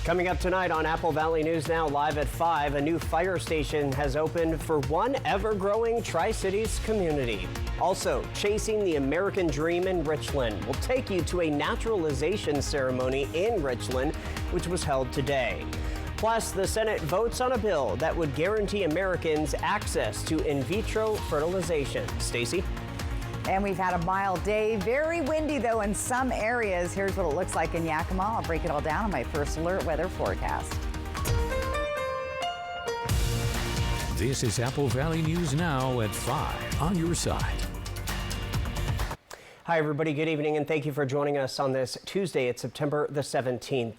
Coming up tonight on Apple Valley News Now, live at 5, a new fire station has opened for one ever-growing Tri-Cities community. Also, chasing the American dream in Richland. We'll take you to a naturalization ceremony in Richland, which was held today. Plus, the Senate votes on a bill that would guarantee Americans access to in vitro fertilization. Stacey? And we've had a mild day, very windy though in some areas. Here's what it looks like in Yakima. I'll break it all down on my first alert weather forecast. This is Apple Valley News Now at 5 on your side. Hi, everybody. Good evening, and thank you for joining us on this Tuesday. It's September the 17th.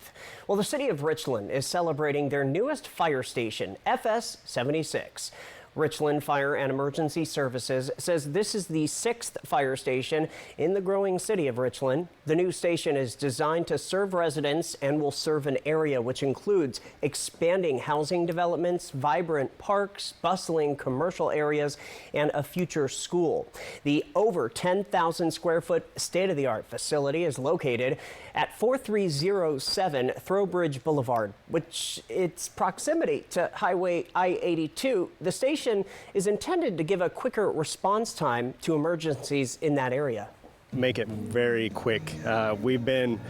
Well, the city of Richland is celebrating their newest fire station, FS 76. Richland Fire and Emergency Services says this is the 6th fire station in the growing city of Richland. The new station is designed to serve residents and will serve an area which includes expanding housing developments, vibrant parks, bustling commercial areas, and a future school. The over 10,000 square foot state-of-the-art facility is located at 4307 Throwbridge Boulevard, which its proximity to Highway I-82. The station is intended to give a quicker response time to emergencies in that area. Make it very quick. We've been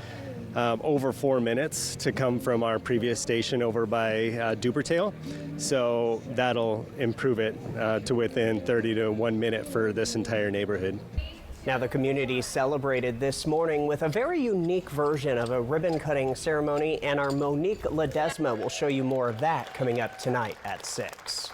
over 4 minutes to come from our previous station over by Dubertail, so that'll improve it to within 30 to 1 minute for this entire neighborhood. Now, the community celebrated this morning with a very unique version of a ribbon-cutting ceremony, and our Monique Ledesma will show you more of that coming up tonight at 6.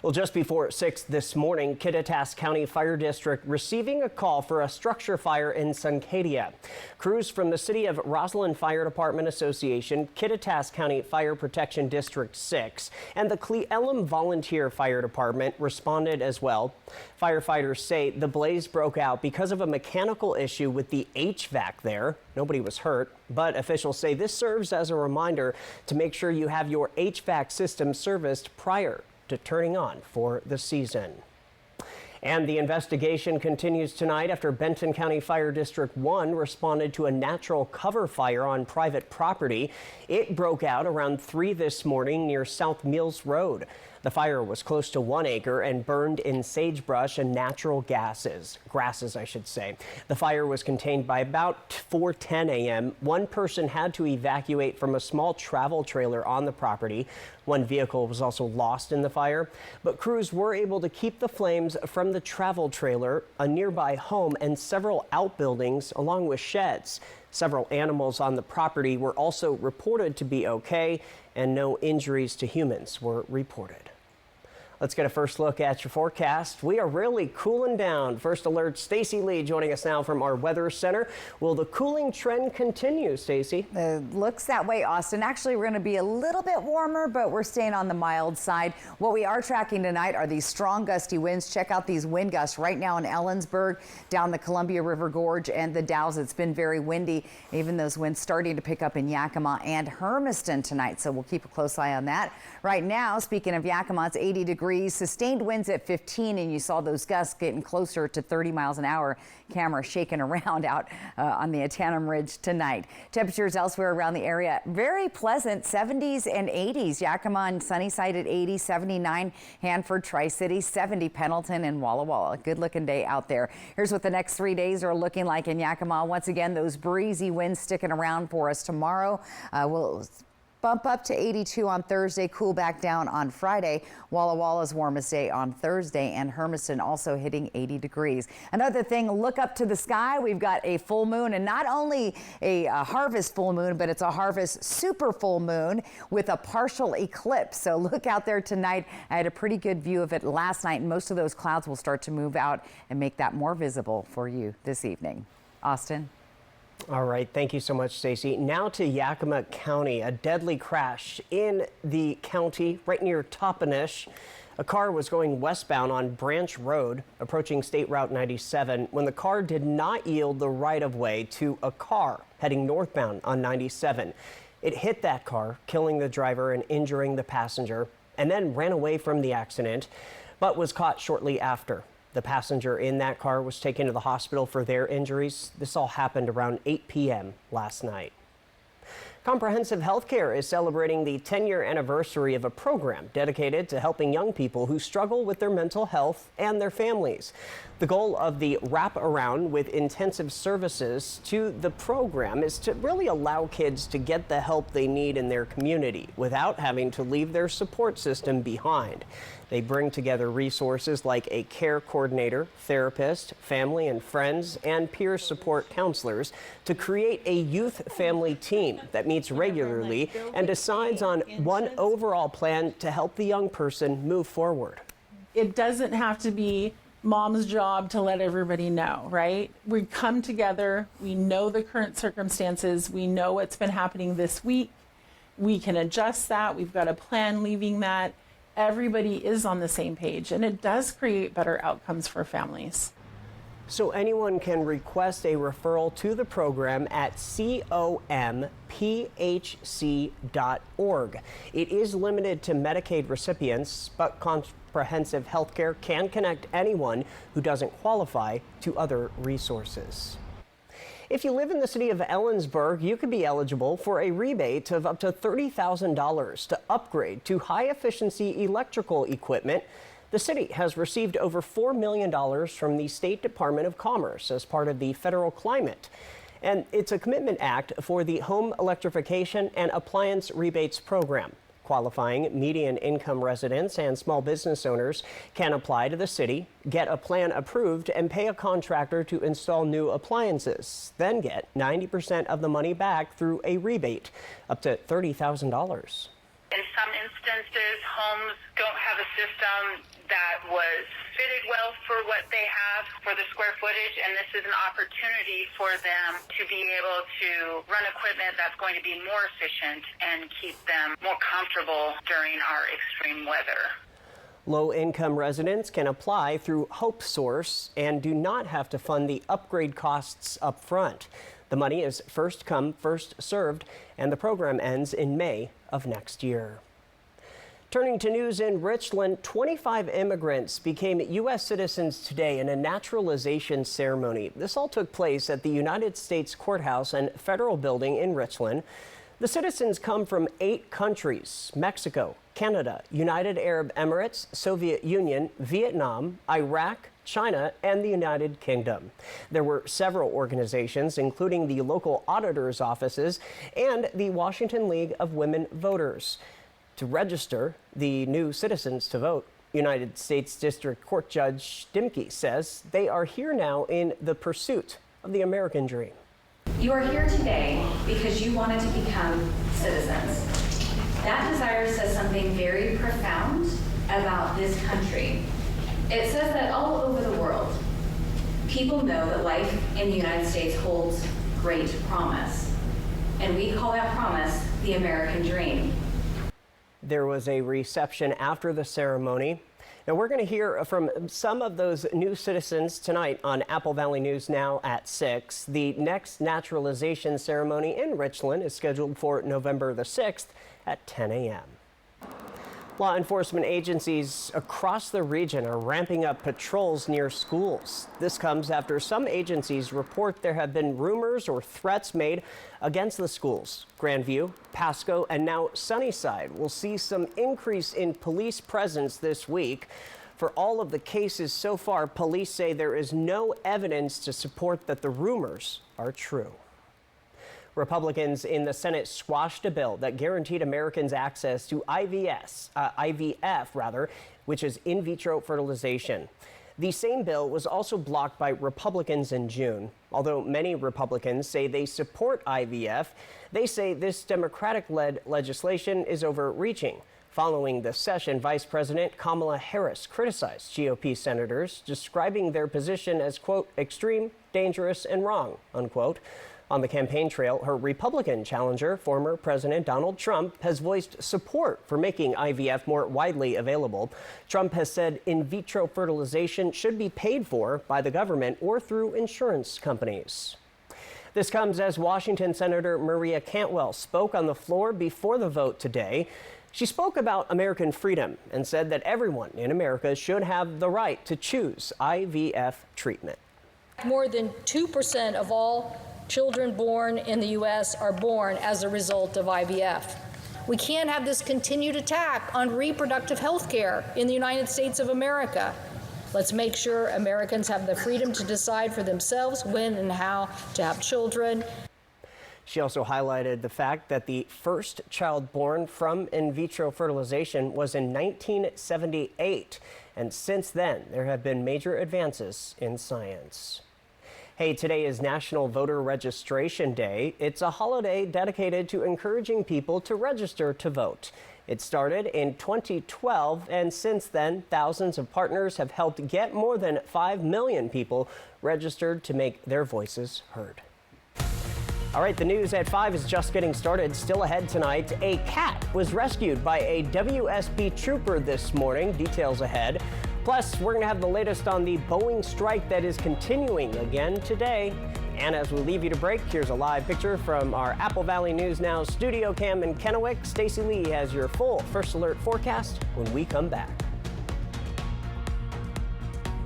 Well, just before 6 this morning, Kittitas County Fire District receiving a call for a structure fire in Suncadia. Crews from the City of Roslyn Fire Department Association, Kittitas County Fire Protection District 6, and the Cle Elum Volunteer Fire Department responded as well. Firefighters say the blaze broke out because of a mechanical issue with the HVAC there. Nobody was hurt, but officials say this serves as a reminder to make sure you have your HVAC system serviced prior to turning on for the season. And the investigation continues tonight after Benton County Fire District 1 responded to a natural cover fire on private property. It broke out around 3 this morning near South Mills Road. The fire was close to 1 acre and burned in sagebrush and natural grasses, I should say. The fire was contained by about 4:10 a.m. One person had to evacuate from a small travel trailer on the property. One vehicle was also lost in the fire, but crews were able to keep the flames from the travel trailer, a nearby home, and several outbuildings along with sheds. Several animals on the property were also reported to be okay, and no injuries to humans were reported. Let's get a first look at your forecast. We are really cooling down. First alert, Stacey Lee joining us now from our weather center. Will the cooling trend continue, Stacey? Looks that way, Austin. Actually, we're going to be a little bit warmer, but we're staying on the mild side. What we are tracking tonight are these strong gusty winds. Check out these wind gusts right now in Ellensburg, down the Columbia River Gorge and the Dalles. It's been very windy. Even those winds starting to pick up in Yakima and Hermiston tonight, so we'll keep a close eye on that. Right now, speaking of Yakima, it's 80 degrees. Sustained winds at 15, and you saw those gusts getting closer to 30 miles an hour. Camera shaking around out on the Atanum Ridge tonight. Temperatures elsewhere around the area, very pleasant, 70s and 80s. Yakima and Sunnyside at 80, 79 Hanford, Tri-City, 70 Pendleton and Walla Walla. Good looking day out there. Here's what the next 3 days are looking like in Yakima. Once again, those breezy winds sticking around for us tomorrow. We'll bump up to 82 on Thursday, cool back down on Friday. Walla Walla's warmest day on Thursday, and Hermiston also hitting 80 degrees. Another thing, look up to the sky. We've got a full moon, and not only a harvest full moon, but it's a harvest super full moon with a partial eclipse. So look out there tonight. I had a pretty good view of it last night, and most of those clouds will start to move out and make that more visible for you this evening. Austin? All right, thank you so much, Stacey. Now to Yakima County, a deadly crash in the county right near Toppenish. A car was going westbound on Branch Road, approaching State Route 97, when the car did not yield the right-of-way to a car heading northbound on 97. It hit that car, killing the driver and injuring the passenger, and then ran away from the accident, but was caught shortly after. The passenger in that car was taken to the hospital for their injuries. This all happened around 8 p.m. last night. Comprehensive Healthcare is celebrating the 10-year anniversary of a program dedicated to helping young people who struggle with their mental health and their families. The goal of the wraparound with intensive services to the program is to really allow kids to get the help they need in their community without having to leave their support system behind. They bring together resources like a care coordinator, therapist, family and friends, and peer support counselors to create a youth family team that meets regularly and decides on one overall plan to help the young person move forward. It doesn't have to be mom's job to let everybody know, right? We come together, we know the current circumstances, we know what's been happening this week, we can adjust that, we've got a plan leaving that. Everybody is on the same page, and it does create better outcomes for families. So anyone can request a referral to the program at comphc.org. It is limited to Medicaid recipients, but Comprehensive Healthcare can connect anyone who doesn't qualify to other resources. If you live in the city of Ellensburg, you could be eligible for a rebate of up to $30,000 to upgrade to high-efficiency electrical equipment. The city has received over $4 million from the State Department of Commerce as part of the federal climate. And it's a commitment act for the Home Electrification and Appliance Rebates Program. Qualifying median income residents and small business owners can apply to the city, get a plan approved, and pay a contractor to install new appliances, then get 90% of the money back through a rebate, up to $30,000. In some instances, homes don't have a system that was fitted well for what they have for the square footage, and this is an opportunity for them to be able to run equipment that's going to be more efficient and keep them more comfortable during our extreme weather. Low-income residents can apply through Hope Source and do not have to fund the upgrade costs up front. The money is first come, first served, and the program ends in May of next year. Turning to news in Richland, 25 immigrants became U.S. citizens today in a naturalization ceremony. This all took place at the United States Courthouse and Federal Building in Richland. The citizens come from 8 countries: Mexico, Canada, United Arab Emirates, Soviet Union, Vietnam, Iraq, China, and the United Kingdom. There were several organizations, including the local auditors' offices and the Washington League of Women Voters, to register the new citizens to vote. United States District Court Judge Stimke says they are here now in the pursuit of the American dream. You are here today because you wanted to become citizens. That desire says something very profound about this country. It says that all over the world, people know that life in the United States holds great promise. And we call that promise the American dream. There was a reception after the ceremony. Now we're going to hear from some of those new citizens tonight on Apple Valley News Now at 6. The next naturalization ceremony in Richland is scheduled for November the 6th at 10 a.m. Law enforcement agencies across the region are ramping up patrols near schools. This comes after some agencies report there have been rumors or threats made against the schools. Grandview, Pasco, and now Sunnyside will see some increase in police presence this week. For all of the cases so far, police say there is no evidence to support that the rumors are true. Republicans in the Senate squashed a bill that guaranteed Americans access to IVF, which is in vitro fertilization. The same bill was also blocked by Republicans in June. Although many Republicans say they support IVF, they say this Democratic-led legislation is overreaching. Following the session, Vice President Kamala Harris criticized GOP senators, describing their position as, quote, extreme, dangerous, and wrong, unquote. On the campaign trail, her Republican challenger, former President Donald Trump, has voiced support for making IVF more widely available. Trump has said in vitro fertilization should be paid for by the government or through insurance companies. This comes as Washington Senator Maria Cantwell spoke on the floor before the vote today. She spoke about American freedom and said that everyone in America should have the right to choose IVF treatment. More than 2% of all children born in the U.S. are born as a result of IVF. We can't have this continued attack on reproductive health care in the United States of America. Let's make sure Americans have the freedom to decide for themselves when and how to have children. She also highlighted the fact that the first child born from in vitro fertilization was in 1978. And since then, there have been major advances in science. Hey, today is National Voter Registration Day. It's a holiday dedicated to encouraging people to register to vote. It started in 2012, and since then, thousands of partners have helped get more than 5 million people registered to make their voices heard. All right, the news at 5 is just getting started. Still ahead tonight, a cat was rescued by a WSB trooper this morning. Details ahead. Plus, we're going to have the latest on the Boeing strike that is continuing again today. And as we leave you to break, here's a live picture from our Apple Valley News Now studio cam in Kennewick. Stacey Lee has your full First Alert forecast when we come back.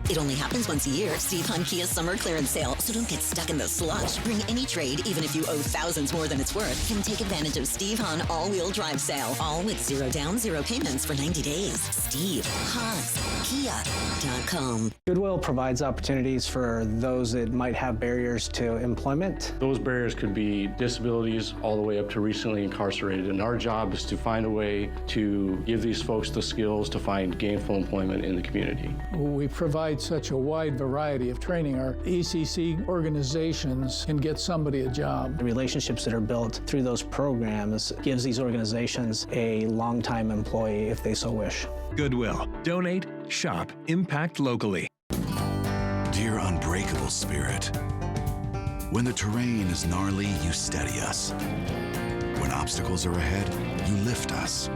It only happens once a year. Steve Hunt Kia's summer clearance sale. So don't get stuck in the slush. Bring any trade, even if you owe thousands more than it's worth. Can take advantage of Steve Hunt all-wheel drive sale. All with 0 down, 0 payments for 90 days. SteveHuntKia.com. Goodwill provides opportunities for those that might have barriers to employment. Those barriers could be disabilities all the way up to recently incarcerated. And our job is to find a way to give these folks the skills to find gainful employment in the community. We provide such a wide variety of training. Our ECC organizations can get somebody a job. The relationships that are built through those programs gives these organizations a long-time employee if they so wish. Goodwill. Donate, shop, impact locally. Dear unbreakable spirit, when the terrain is gnarly, you steady us. When obstacles are ahead, you lift us.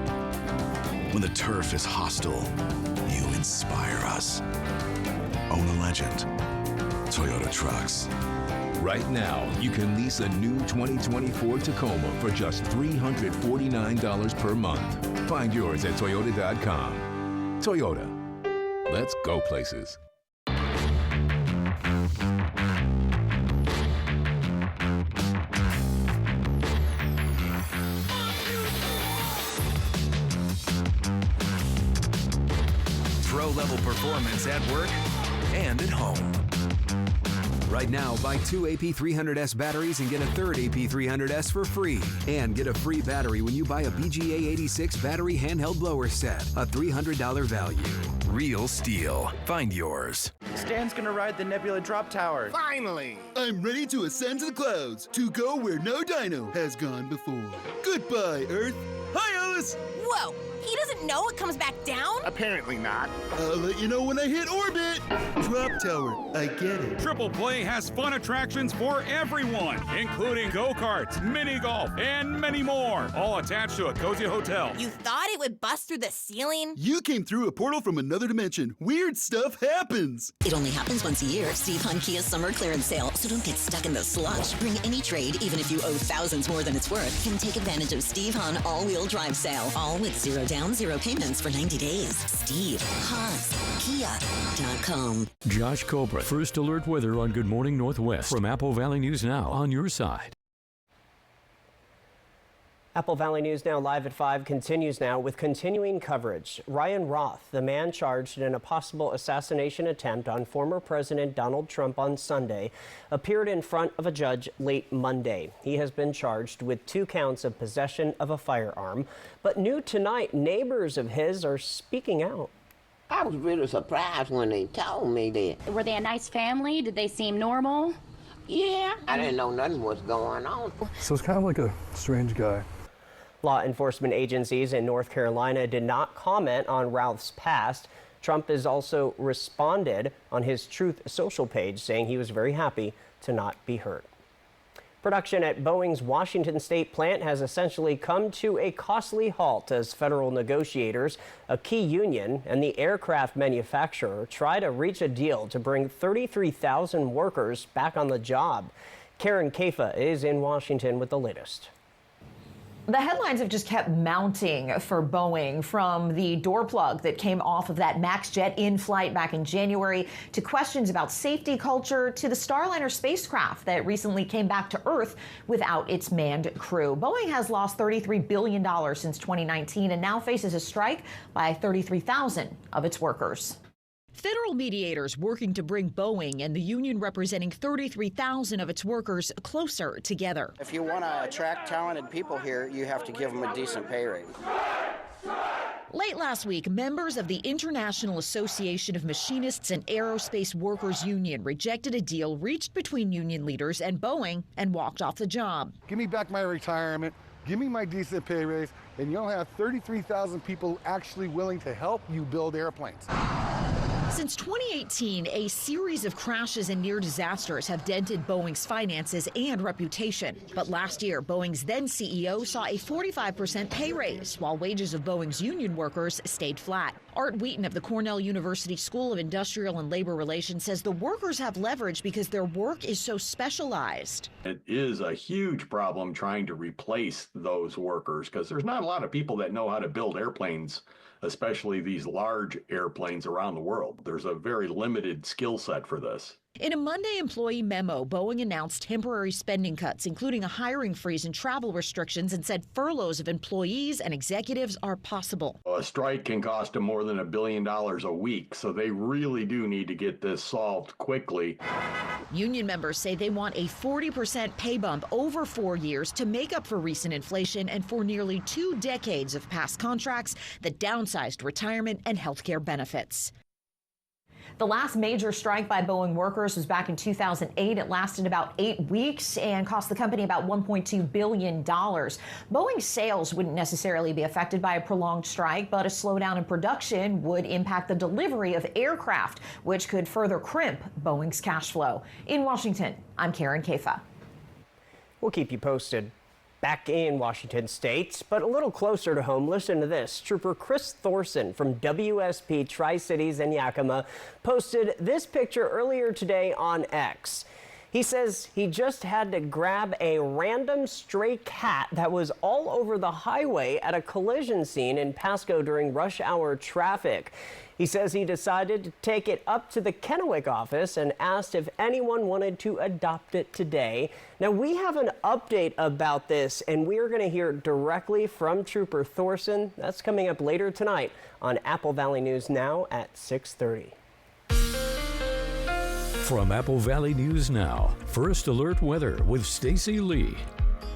When the turf is hostile, you inspire us. Own a legend. Toyota Trucks. Right now, you can lease a new 2024 Tacoma for just $349 per month. Find yours at Toyota.com. Toyota. Let's go places. Pro-level performance at work and at home. Right now, buy 2 AP300S batteries and get a third AP300S for free. And get a free battery when you buy a BGA 86 battery handheld blower set, a $300 value. Real steel. Find yours. Stan's gonna ride the Nebula drop tower. Finally! I'm ready to ascend to the clouds, to go where no dino has gone before. Goodbye, Earth. Hi, Alice! Whoa! He doesn't know it comes back down? Apparently not. I'll let you know when I hit orbit. Drop tower, I get it. Triple Play has fun attractions for everyone, including go-karts, mini golf, and many more, all attached to a cozy hotel. You thought it would bust through the ceiling? You came through a portal from another dimension. Weird stuff happens. It only happens once a year. Steve Hunt Kia's summer clearance sale. So don't get stuck in the slush. Bring any trade, even if you owe thousands more than it's worth. Can take advantage of Steve Hunt all-wheel drive sale. All with 0 down, 0 payments for 90 days. SteveHuntKia.com. Josh Cobra, First Alert weather on Good Morning Northwest from Apple Valley News Now on your side. Apple Valley News Now live at 5 continues now with continuing coverage. Ryan Roth, the man charged in a possible assassination attempt on former President Donald Trump on Sunday, appeared in front of a judge late Monday. He has been charged with 2 counts of possession of a firearm. But new tonight, neighbors of his are speaking out. I was really surprised when they told me that. Were they a nice family? Did they seem normal? Yeah, I didn't know nothing was going on. So it's kind of like a strange guy. Law enforcement agencies in North Carolina did not comment on Roth's past. Trump has also responded on his Truth Social page, saying he was very happy to not be hurt. Production at Boeing's Washington State plant has essentially come to a costly halt as federal negotiators, a key union, and the aircraft manufacturer try to reach a deal to bring 33,000 workers back on the job. Karen Kafa is in Washington with the latest. The headlines have just kept mounting for Boeing, from the door plug that came off of that MAX jet in flight back in January, to questions about safety culture, to the Starliner spacecraft that recently came back to Earth without its manned crew. Boeing has lost $33 billion since 2019 and now faces a strike by 33,000 of its workers. Federal mediators working to bring Boeing and the union representing 33,000 of its workers closer together. If you want to attract talented people here, you have to give them a decent pay rate. Late last week, members of the International Association of Machinists and Aerospace Workers Union rejected a deal reached between union leaders and Boeing and walked off the job. Give me back my retirement, give me my decent pay raise, and you'll have 33,000 people actually willing to help you build airplanes. Since 2018, a series of crashes and near disasters have dented Boeing's finances and reputation. But last year, Boeing's then CEO saw a 45% pay raise, while wages of Boeing's union workers stayed flat. Art Wheaton of the Cornell University School of Industrial and Labor Relations says the workers have leverage because their work is so specialized. It is a huge problem trying to replace those workers because there's not a lot of people that know how to build airplanes, especially these large airplanes around the world. There's a very limited skill set for this. In a Monday employee memo, Boeing announced temporary spending cuts, including a hiring freeze and travel restrictions, and said furloughs of employees and executives are possible. A strike can cost them more than $1 billion a week, so they really do need to get this solved quickly. Union members say they want a 40% pay bump over 4 years to make up for recent inflation and for nearly 2 decades of past contracts that downsized retirement and health care benefits. The last major strike by Boeing workers was back in 2008. It lasted about 8 weeks and cost the company about $1.2 billion. Boeing's sales wouldn't necessarily be affected by a prolonged strike, but a slowdown in production would impact the delivery of aircraft, which could further crimp Boeing's cash flow. In Washington, I'm Karen Kafa. We'll keep you posted. Back in Washington State, but a little closer to home, listen to this. Trooper Chris Thorson from WSP Tri-Cities in Yakima posted this picture earlier today on X. He says he just had to grab a random stray cat that was all over the highway at a collision scene in Pasco during rush hour traffic. He says he decided to take it up to the Kennewick office and asked if anyone wanted to adopt it today. Now, we have an update about this, and we are going to hear directly from Trooper Thorson. That's coming up later tonight on Apple Valley News Now at 6:30. From Apple Valley News Now, First Alert Weather with Stacy Lee.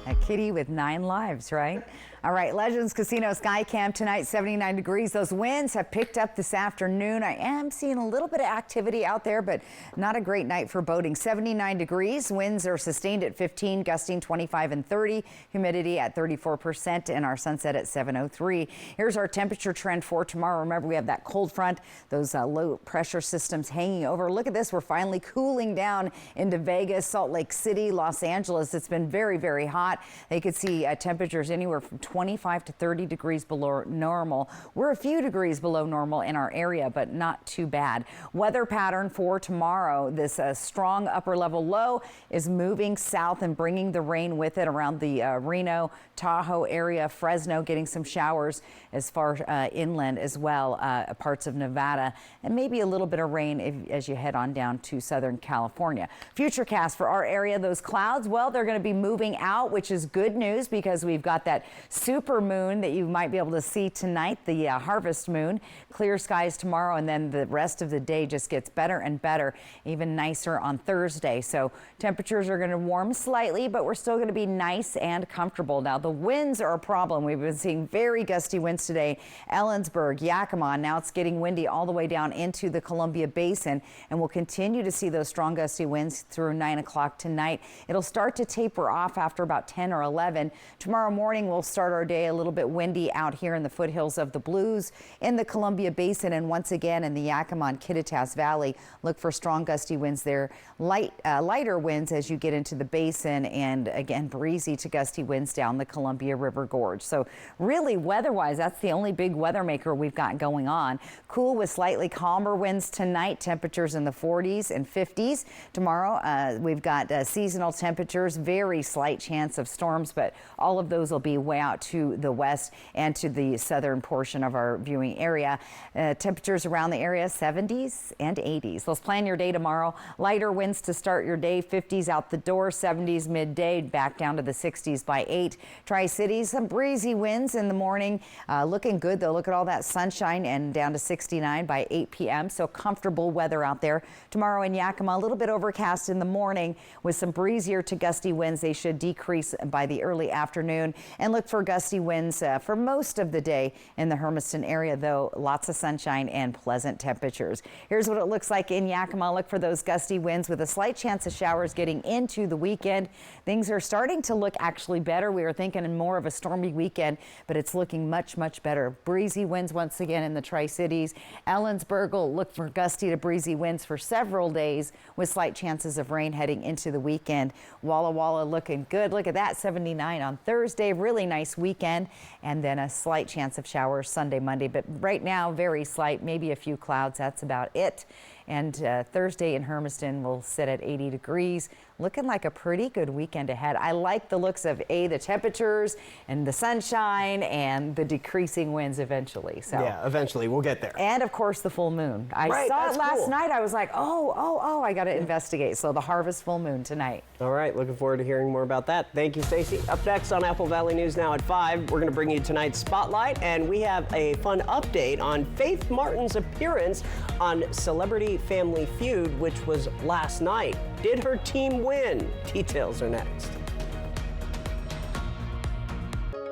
A kitty with 9 lives, right? All right, Legends Casino Sky Camp tonight, 79 degrees. Those winds have picked up this afternoon. I am seeing a little bit of activity out there, but not a great night for boating. 79 degrees. Winds are sustained at 15, gusting 25 and 30. Humidity at 34%, and our sunset at 7:03. Here's our temperature trend for tomorrow. Remember, we have that cold front, those low pressure systems hanging over. Look at this. We're finally cooling down into Vegas, Salt Lake City, Los Angeles. It's been very, very hot. They could see temperatures anywhere from 25 to 30 degrees below normal. We're a few degrees below normal in our area, but not too bad. Weather pattern for tomorrow. This strong upper level low is moving south and bringing the rain with it around the Reno, Tahoe area, Fresno, getting some showers as far inland as well, parts of Nevada, and maybe a little bit of rain as you head on down to Southern California. Futurecast for our area, those clouds, well, they're going to be moving out, which is good news because we've got that super moon that you might be able to see tonight, the harvest moon. Clear skies tomorrow, and then the rest of the day just gets better and better, even nicer on Thursday. So temperatures are going to warm slightly, but we're still going to be nice and comfortable. Now, the winds are a problem. We've been seeing very gusty winds today. Ellensburg, Yakima, now it's getting windy all the way down into the Columbia Basin, and we'll continue to see those strong gusty winds through 9 o'clock tonight. It'll start to taper off after about 10 or 11. Tomorrow morning, we'll start our day a little bit windy out here in the foothills of the Blues, in the Columbia Basin, and once again in the Yakima and Kittitas Valley. Look for strong gusty winds there. Lighter winds as you get into the basin, and again breezy to gusty winds down the Columbia River Gorge. So really weather-wise, that's the only big weather maker we've got going on. Cool with slightly calmer winds tonight. Temperatures in the 40s and 50s. Tomorrow we've got seasonal temperatures, very slight chance of storms, but all of those will be way out out to the west and to the southern portion of our viewing area. Temperatures around the area 70s and 80s. Let's plan your day tomorrow. Lighter winds to start your day, 50s out the door, 70s midday, back down to the 60s by 8. Tri-Cities, some breezy winds in the morning. Looking good though. Look at all that sunshine, and down to 69 by 8 p.m. So comfortable weather out there. Tomorrow in Yakima, a little bit overcast in the morning with some breezier to gusty winds. They should decrease by the early afternoon, and look for gusty winds for most of the day in the Hermiston area, though lots of sunshine and pleasant temperatures. Here's what it looks like in Yakima. Look for those gusty winds with a slight chance of showers getting into the weekend. Things are starting to look actually better. We were thinking more of a stormy weekend, but it's looking much, much better. Breezy winds once again in the Tri-Cities. Ellensburg will look for gusty to breezy winds for several days with slight chances of rain heading into the weekend. Walla Walla looking good. Look at that, 79 on Thursday. Really nice weekend. And then a slight chance of showers Sunday, Monday. But right now, very slight, maybe a few clouds. That's about it. And Thursday in Hermiston will sit at 80 degrees. Looking like a pretty good weekend ahead. I like the looks of the temperatures and the sunshine and the decreasing winds eventually. So yeah, eventually we'll get there. And of course the full moon. I saw it last night. I was like, oh, I got to investigate. So the harvest full moon tonight. All right, looking forward to hearing more about that. Thank you, Stacey. Up next on Apple Valley News Now at 5, we're going to bring you tonight's Spotlight, and we have a fun update on Faith Martin's appearance on Celebrity Family Feud, which was last night. Did her team win? Details are next.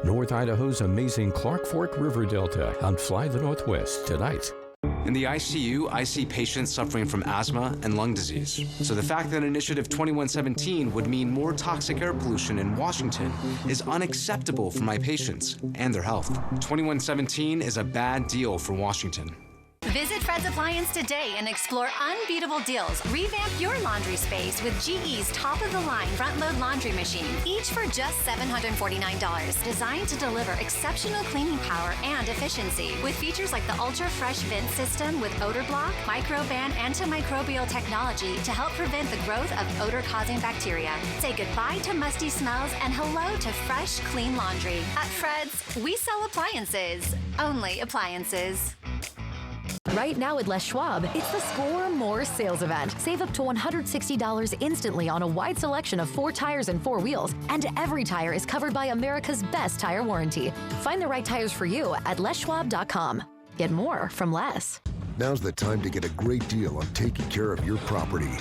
North Idaho's amazing Clark Fork River Delta on Fly the Northwest tonight. In the ICU, I see patients suffering from asthma and lung disease. So the fact that Initiative 2117 would mean more toxic air pollution in Washington is unacceptable for my patients and their health. 2117 is a bad deal for Washington. Visit Fred's Appliance today and explore unbeatable deals. Revamp your laundry space with GE's top-of-the-line front-load laundry machine, each for just $749. Designed to deliver exceptional cleaning power and efficiency, with features like the ultra-fresh vent system with odor block, microban antimicrobial technology to help prevent the growth of odor-causing bacteria. Say goodbye to musty smells and hello to fresh, clean laundry. At Fred's, we sell appliances. Only appliances. Right now at Les Schwab, it's the Score More sales event. Save up to $160 instantly on a wide selection of 4 tires and 4 wheels, and every tire is covered by America's best tire warranty. Find the right tires for you at leschwab.com. Get more from Les. Now's the time to get a great deal on taking care of your property.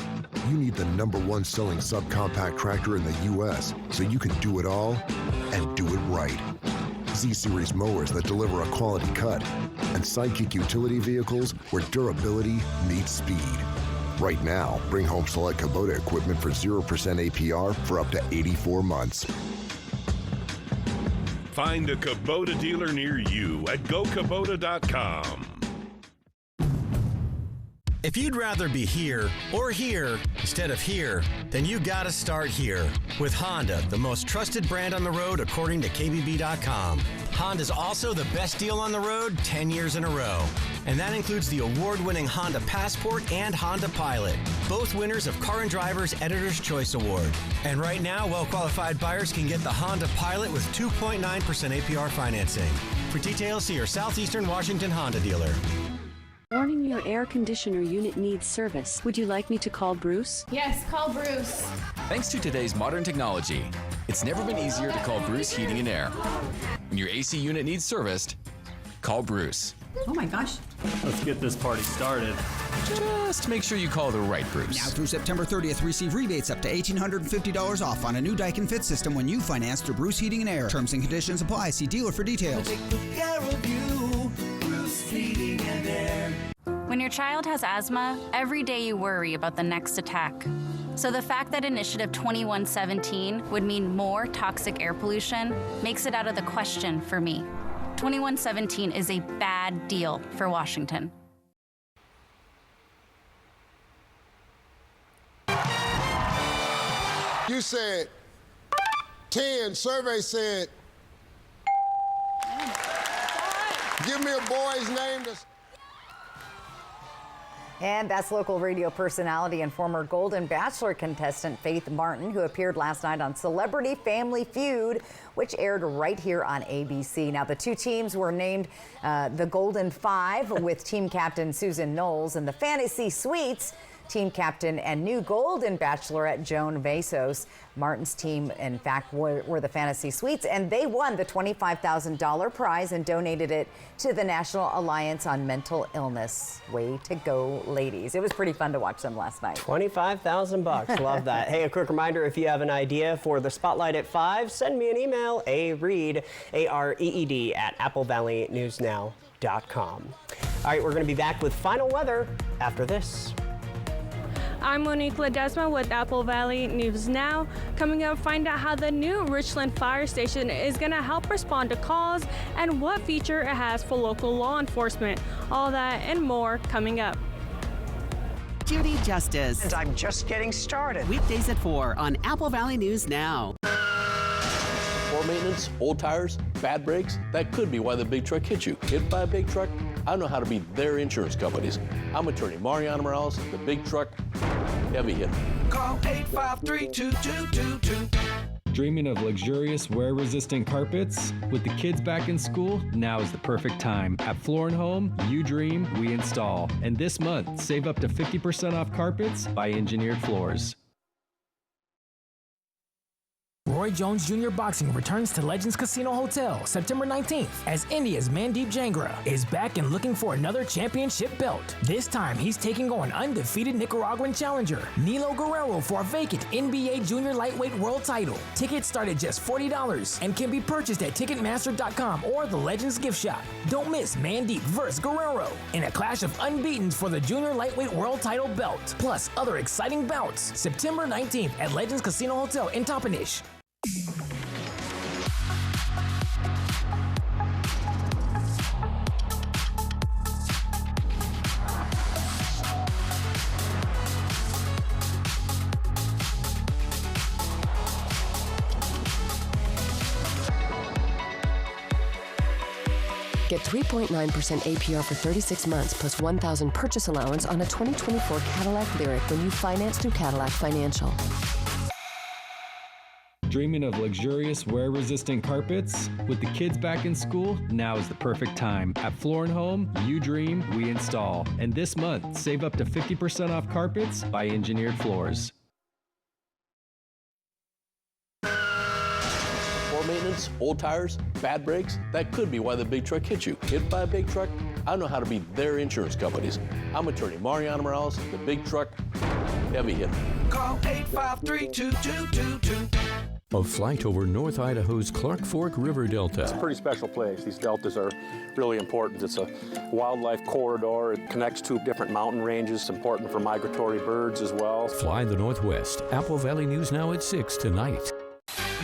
You need the #1 selling subcompact tractor in the U.S. so you can do it all and do it right. Z-Series mowers that deliver a quality cut, and Sidekick utility vehicles where durability meets speed. Right now, bring home select Kubota equipment for 0% APR for up to 84 months. Find a Kubota dealer near you at gokubota.com. If you'd rather be here or here instead of here, then you gotta start here with Honda, the most trusted brand on the road according to KBB.com. Honda's also the best deal on the road 10 years in a row. And that includes the award-winning Honda Passport and Honda Pilot, both winners of Car and Driver's Editor's Choice Award. And right now, well-qualified buyers can get the Honda Pilot with 2.9% APR financing. For details, see your Southeastern Washington Honda dealer. Warning, your air conditioner unit needs service. Would you like me to call Bruce? Yes, call Bruce. Thanks to today's modern technology, it's never been easier to call Bruce Heating and Air. When your AC unit needs serviced, call Bruce. Oh my gosh. Let's get this party started. Just make sure you call the right Bruce. Now through September 30th, receive rebates up to $1,850 off on a new Daikin Fit system when you finance through Bruce Heating and Air. Terms and conditions apply. See dealer for details. Take good care of you, Bruce Heating and Air. When your child has asthma, every day you worry about the next attack. So the fact that Initiative 2117 would mean more toxic air pollution makes it out of the question for me. 2117 is a bad deal for Washington. You said 10, survey said, give me a boy's name that's... And that's local radio personality and former Golden Bachelor contestant Faith Martin, who appeared last night on Celebrity Family Feud, which aired right here on ABC. Now, the two teams were named the Golden Five, with team captain Susan Knowles, and the Fantasy Suites, team captain and new Golden Bachelorette Joan Vasos. Martin's team, in fact, were the Fantasy Suites, and they won the $25,000 prize and donated it to the National Alliance on Mental Illness. Way to go, ladies. It was pretty fun to watch them last night. $25,000. Love that. Hey, a quick reminder, if you have an idea for the Spotlight at 5, send me an email, areed, A-R-E-E-D, at applevalleynewsnow.com. All right, we're going to be back with final weather after this. I'm Monique Ledesma with Apple Valley News Now. Coming up, find out how the new Richland Fire Station is going to help respond to calls and what feature it has for local law enforcement. All that and more coming up. Judy Justice. And I'm just getting started. Weekdays at 4 on Apple Valley News Now. Poor maintenance, old tires, bad brakes, that could be why the big truck hit you. Hit by a big truck? I know how to be their insurance companies. I'm attorney Mariana Morales, the big truck heavy hitter. Call 853-2222. Dreaming of luxurious wear-resistant carpets? With the kids back in school, now is the perfect time. At Floor & Home, you dream, we install. And this month, save up to 50% off carpets by Engineered Floors. Roy Jones Jr. Boxing returns to Legends Casino Hotel September 19th as India's Mandeep Jangra is back and looking for another championship belt. This time, he's taking on undefeated Nicaraguan challenger Nilo Guerrero for a vacant NBA Junior Lightweight World title. Tickets start at just $40 and can be purchased at Ticketmaster.com or the Legends Gift Shop. Don't miss Mandeep vs. Guerrero in a clash of unbeatens for the Junior Lightweight World title belt, plus other exciting bouts. September 19th at Legends Casino Hotel in Toppenish. Get 3.9% APR for 36 months plus $1,000 purchase allowance on a 2024 Cadillac Lyriq when you finance through Cadillac Financial. Dreaming of luxurious wear-resistant carpets? With the kids back in school, now is the perfect time. At Floor & Home, you dream, we install. And this month, save up to 50% off carpets by Engineered Floors. Poor maintenance, old tires, bad brakes, that could be why the big truck hit you. Hit by a big truck? I know how to be their insurance companies. I'm attorney Mariana Morales, the big truck heavy hitter. Call 853-2222. A flight over North Idaho's Clark Fork River Delta. It's a pretty special place. These deltas are really important. It's a wildlife corridor. It connects two different mountain ranges. It's important for migratory birds as well. Fly the Northwest. Apple Valley News Now at 6 tonight.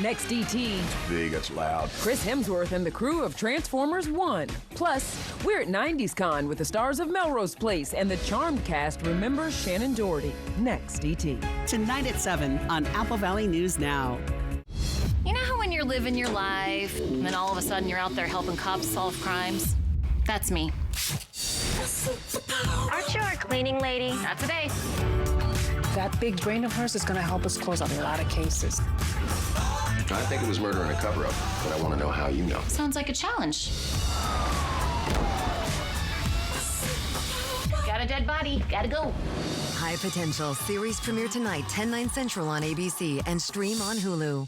Next DT. It's big, it's loud. Chris Hemsworth and the crew of Transformers 1. Plus, we're at 90s Con with the stars of Melrose Place, and the Charmed cast remembers Shannon Doherty. Next DT. Tonight at 7 on Apple Valley News Now. You know how when you're living your life, and then all of a sudden you're out there helping cops solve crimes? That's me. Aren't you our cleaning lady? Not today. That big brain of hers is going to help us close a lot of cases. I think it was murder and a cover-up, but I want to know how you know. Sounds like a challenge. Got a dead body. Gotta go. High Potential series premiere tonight, 10/9 Central on ABC and stream on Hulu.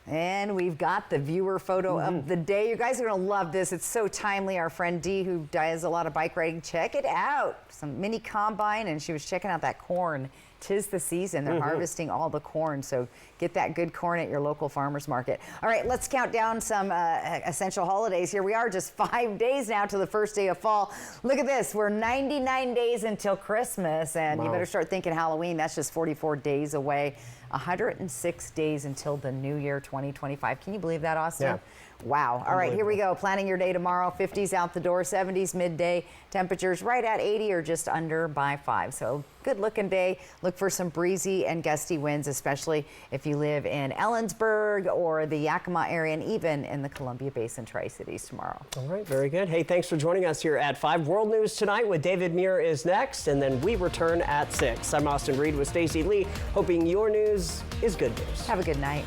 And we've got the viewer photo of the day. You guys are going to love this. It's so timely. Our friend Dee, who does a lot of bike riding, check it out. Some mini combine, and she was checking out that corn. 'Tis the season. They're harvesting all the corn, so get that good corn at your local farmer's market. All right, let's count down some essential holidays. Here we are, just 5 days now to the first day of fall. Look at this. We're 99 days until Christmas, and you better start thinking Halloween. That's just 44 days away. 106 days until the new year, 2025. Can you believe that, Austin? Yeah. Wow. All right, here we go. Planning your day tomorrow. 50s out the door, 70s midday. Temperatures right at 80 or just under by 5. So good. good looking day. Look for some breezy and gusty winds, especially if you live in Ellensburg or the Yakima area and even in the Columbia Basin Tri-Cities tomorrow. All right, very good. Hey, thanks for joining us here at 5. World News Tonight with David Muir is next, and then we return at 6. I'm Austin Reed with Stacey Lee, hoping your news is good news. Have a good night.